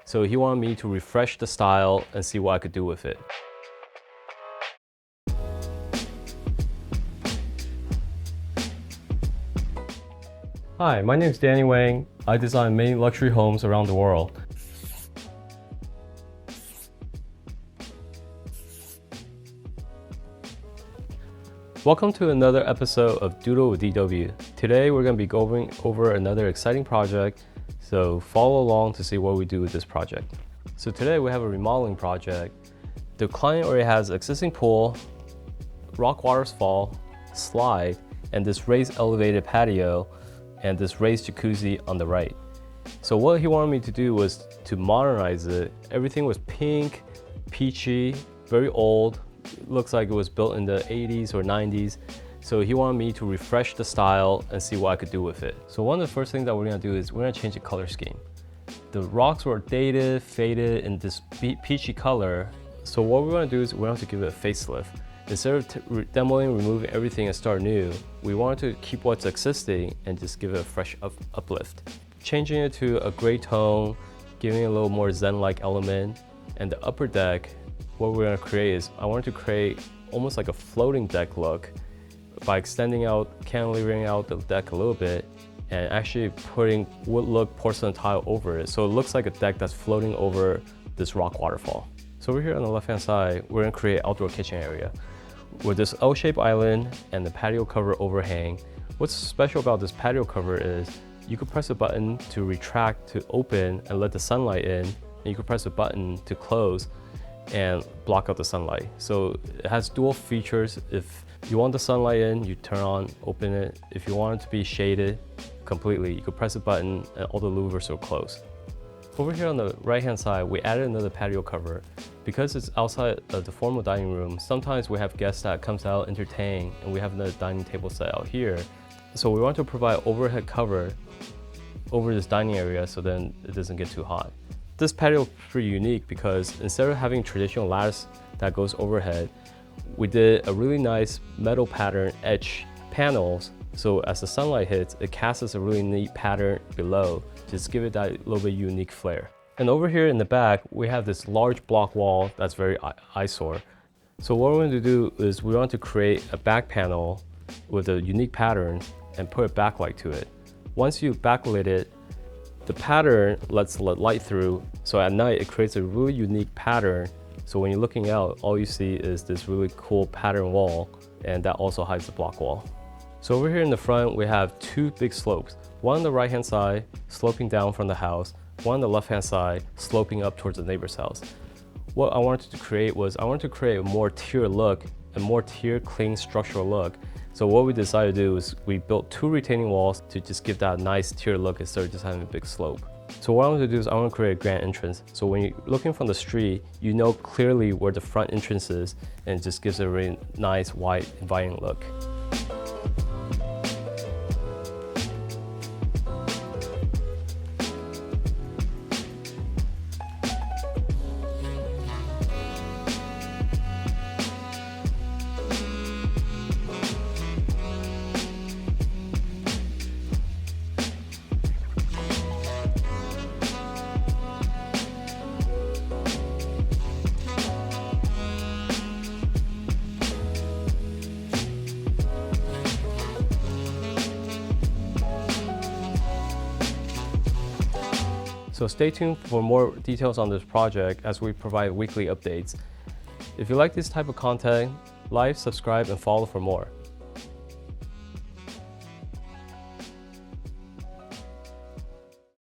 So he wanted me to refresh the style and see what I could do with it. Hi, my name is Danny Wang. I design many luxury homes around the world. Welcome to another episode of Doodle with DW. Today we're going to be going over another exciting project, so follow along to see what we do with this project. So today we have a remodeling project. The client already has an existing pool, rock waterfall, slide, and this raised elevated patio, and this raised jacuzzi on the right. So what he wanted me to do was to modernize it. Everything was pink, peachy, very old. Looks like it was built in the 80s or 90s. So he wanted me to refresh the style and see what I could do with it. So one of the first things that we're gonna do is we're gonna change the color scheme. The rocks were dated, faded in this peachy color. So what we're gonna do is we're going to give it a facelift. Instead of demoing, removing everything and start new, we wanted to keep what's existing and just give it a fresh uplift. Changing it to a gray tone, giving it a little more zen-like element. And the upper deck, what we're gonna create is, I wanted to create almost like a floating deck look by extending out, cantilevering out the deck a little bit and actually putting wood look porcelain tile over it. So it looks like a deck that's floating over this rock waterfall. So over here on the left-hand side, we're gonna create an outdoor kitchen area with this L-shaped island and the patio cover overhang. What's special about this patio cover is you could press a button to retract to open and let the sunlight in, and you could press a button to close and block out the sunlight. So it has dual features. If you want the sunlight in, you turn on, open it. If you want it to be shaded completely, you could press a button and all the louvers will close. Over here on the right-hand side, we added another patio cover. Because it's outside of the formal dining room, sometimes we have guests that comes out, entertain, and we have another dining table set out here. So we want to provide overhead cover over this dining area so then it doesn't get too hot. This patio is pretty unique because instead of having traditional lattice that goes overhead, we did a really nice metal pattern edge panels. So as the sunlight hits, it casts a really neat pattern below, just give it that little bit unique flair. And over here in the back, we have this large block wall that's very eyesore. So what we're going to do is we want to create a back panel with a unique pattern and put a backlight to it. Once you backlit it, the pattern lets light through, so at night it creates a really unique pattern. So when you're looking out, all you see is this really cool pattern wall, and that also hides the block wall. So over here in the front, we have two big slopes. One on the right-hand side, sloping down from the house, one on the left-hand side, sloping up towards the neighbor's house. What I wanted to create was, I wanted to create a more tier look, a more tier clean structural look. So what we decided to do is we built two retaining walls to just give that nice tier look instead of just having a big slope. So what I want to do is I want to create a grand entrance. So when you're looking from the street, you know clearly where the front entrance is, and it just gives it a really nice, wide, inviting look. So stay tuned for more details on this project as we provide weekly updates. If you like this type of content, like, subscribe, and follow for more.